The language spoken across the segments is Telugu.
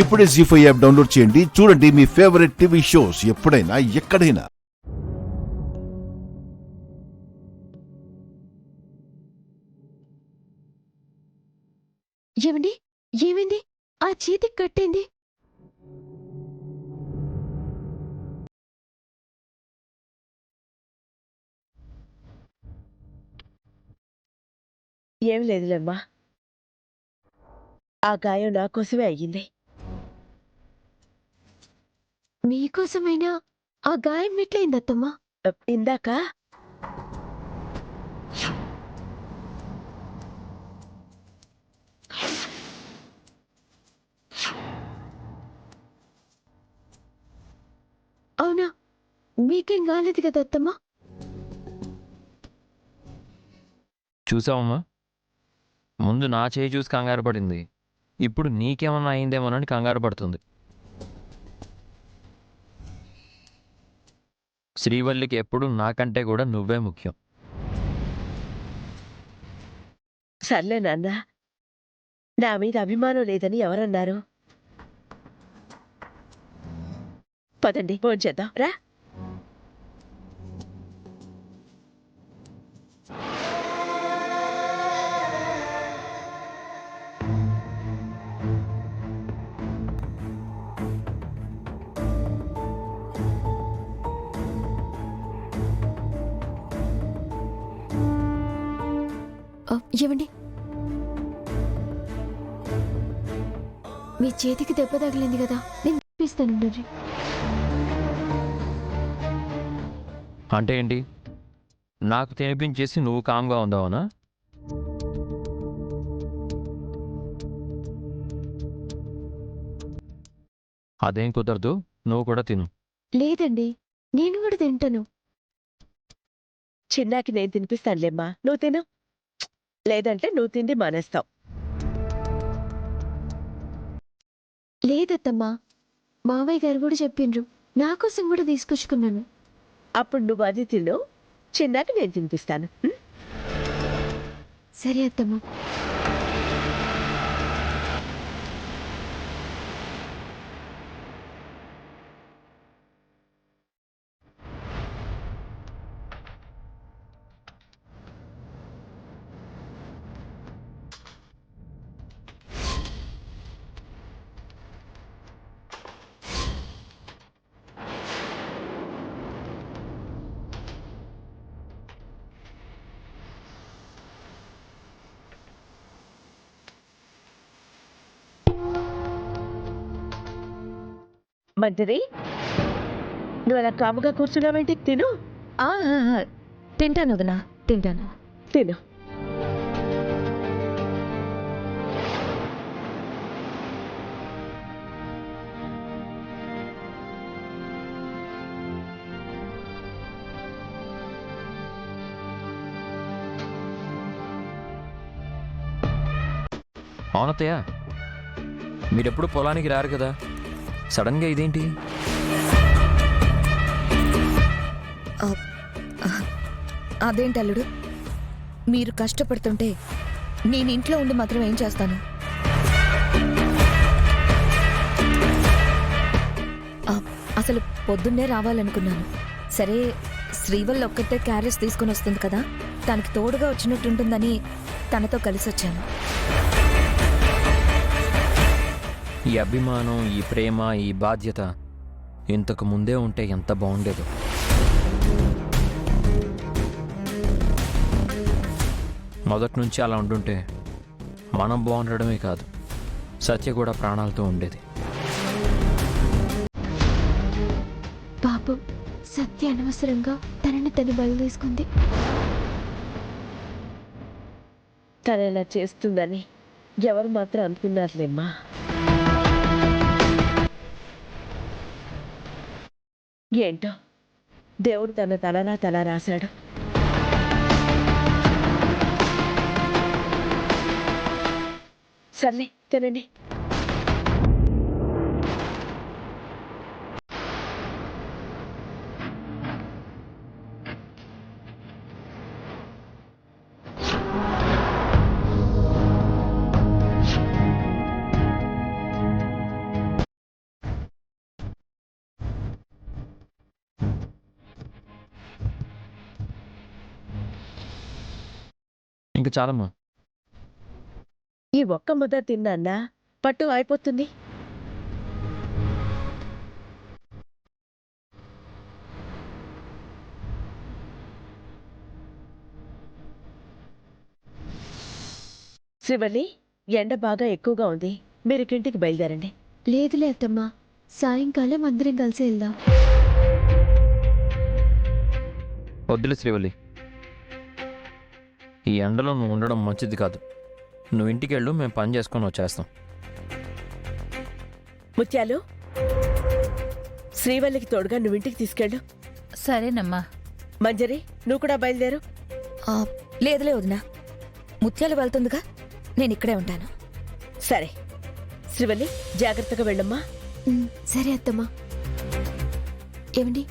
ఇప్పుడే జీ5 యాప్ డౌన్లోడ్ చేయండి. చూడండి మీ ఫేవరెట్ టీవీ షోస్ ఎప్పుడైనా ఎక్కడైనా. ఏమండి, ఏమైంది? ఆ చేతికి కట్టేంది? ఏం లేదులేమ్మా, ఆ గాయం నా కోసమే అయ్యింది. మీకోసమైనా ఆ గాయం ఎట్లయింది అత్తమ్మా? ఇందాక అవునా, మీకేం కాలేదు కదా అత్తమ్మా? చూసావమ్మా, ముందు నా చేయి చూసి కంగారు పడింది, ఇప్పుడు నీకేమన్నా అయిందేమోనని కంగారు పడుతుంది. శ్రీవల్లికి ఎప్పుడు నాకంటే కూడా నువ్వే ముఖ్యం. సర్లే నాన్న, నా మీద అభిమానం లేదని ఎవరన్నారు? పదండి భోంచేద్దాం రా. ఏమండి, మీ చేతికి దెబ్బ తగిలింది కదా, నేను చూపిస్తాను. అంటే ఏంటి? నాకు తినిపించేసి నువ్వు కామ్గా ఉందావనా? అదేం కుదరదు, నువ్వు కూడా తిను. లేదండి, నేను కూడా తింటాను. చిన్నాకి నేను తినిపిస్తానులేమ్మా, నువ్వు తిను. లేదంటే నువ్వు తిండి మానేస్తావు. లేదత్తమ్మా, మావయ్య గారు కూడా చెప్పిండ్రు, నా కోసం కూడా తీసుకొచ్చుకున్నాను. అప్పుడు నువ్వు అది తిను, చిన్నాకి నేను తినిపిస్తాను. సరే అత్తమ్మా. మంటరి, నువ్వు అలా కాముగా కూర్చున్నావేంటి? తిను. తింటాను వదినా, తింటాను. తిను. అవునత్తయ్య, మీరెప్పుడు పొలానికి రారు కదా, సడన్గా ఇదేంటి? అదేంటి అల్లుడు, మీరు కష్టపడుతుంటే నేను ఇంట్లో ఉండి మాత్రం ఏం చేస్తాను? అసలు పొద్దున్నే రావాలనుకున్నాను. సరే, శ్రీవల్లి ఒక్కతే క్యారేజ్ తీసుకుని వస్తుంది కదా, తనకి తోడుగా వచ్చినట్టుంటుందని తనతో కలిసి వచ్చాను. ఈ అభిమానం, ఈ ప్రేమ, ఈ బాధ్యత ఇంతకు ముందే ఉంటే ఎంత బాగుండేదో. మొదటి నుంచి అలా ఉండుంటే మనం బాగుండడమే కాదు, సత్య కూడా ప్రాణాలతో ఉండేది. పాపం, సత్య అనవసరంగా తనని తను బలి తీసుకుంది. తను ఇలా చేస్తుందని ఎవరు మాత్రం అనుకున్నారులేమ్మా. ఏంటో దేవుడు తన తలలా తల రాశాడు. సర్లే, తినండి. ఇంక చాలమ్మా. ఈ ఒక్క ముద్ద తిన్నా పట్టు అయిపోతుంది. శ్రీవల్లి, ఎండ బాగా ఎక్కువగా ఉంది, మీరు ఇంటికి బయలుదేరండి. లేదులే అత్తమ్మా, సాయంకాలం అందరం కలిసి వెళ్దాం. వద్దులే శ్రీవల్లి, ఈ ఎండలో నువ్వు ఉండడం మంచిది కాదు. నువ్వు ఇంటికి వెళ్ళు, మేము పని చేసుకొని వచ్చేస్తాం. ముత్యాలు, శ్రీవల్లికి తోడుగా నువ్వు ఇంటికి తీసుకెళ్ళు. సరేనమ్మా. మంజరి, నువ్వు కూడా బయలుదేరు. ఆ, లేదులే వదినా, ముత్యాలు వెళ్తుందిగా, నేను ఇక్కడే ఉంటాను. సరే శ్రీవల్లి, జాగ్రత్తగా వెళ్ళమ్మా. సరే అత్తమ్మా. ఏమండి,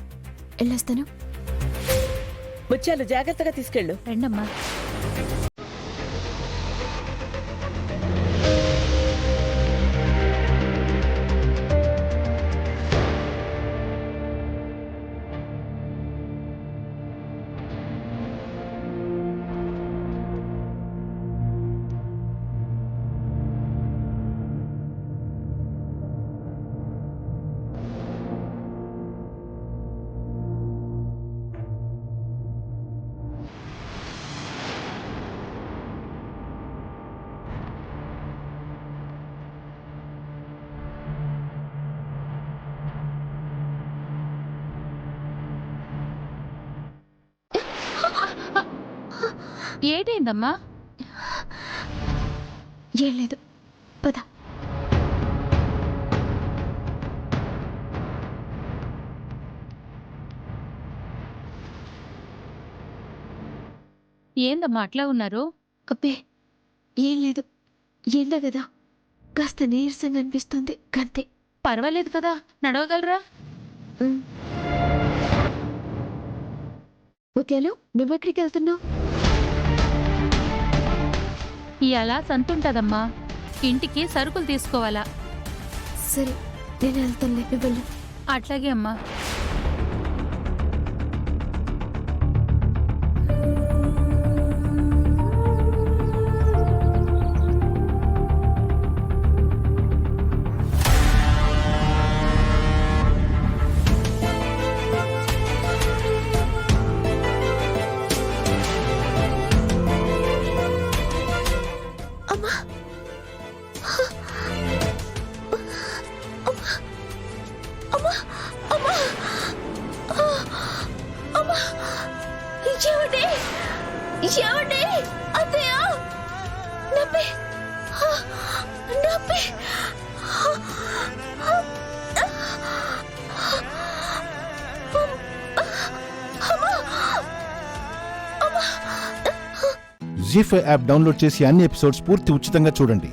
వెళ్ళొస్తాను. ముత్యాలు, జాగ్రత్తగా తీసుకెళ్ళు. రండమ్మా. ఏటైందమ్మా? ఏం లేదు, పద. ఏందమ్మా అట్లా ఉన్నారు? అబ్బే, ఏం లేదు. ఎండ కదా, కాస్త నీరసంగా అనిపిస్తుంది, గంతే. పర్వాలేదు కదా, నడవగలరా? ముత్యాలు, నువ్వెక్కడికి వెళ్తున్నావు? ఇలా సంతుంటదమ్మా, ఇంటికి సరుకులు తీసుకోవాలా. సరే, నేను వెళ్తానులే, నువ్వు వెళ్ళు. అట్లాగే అమ్మా. జీ5 యాప్ డౌన్లోడ్ చేసి అన్ని ఎపిసోడ్స్ పూర్తి ఉచితంగా చూడండి.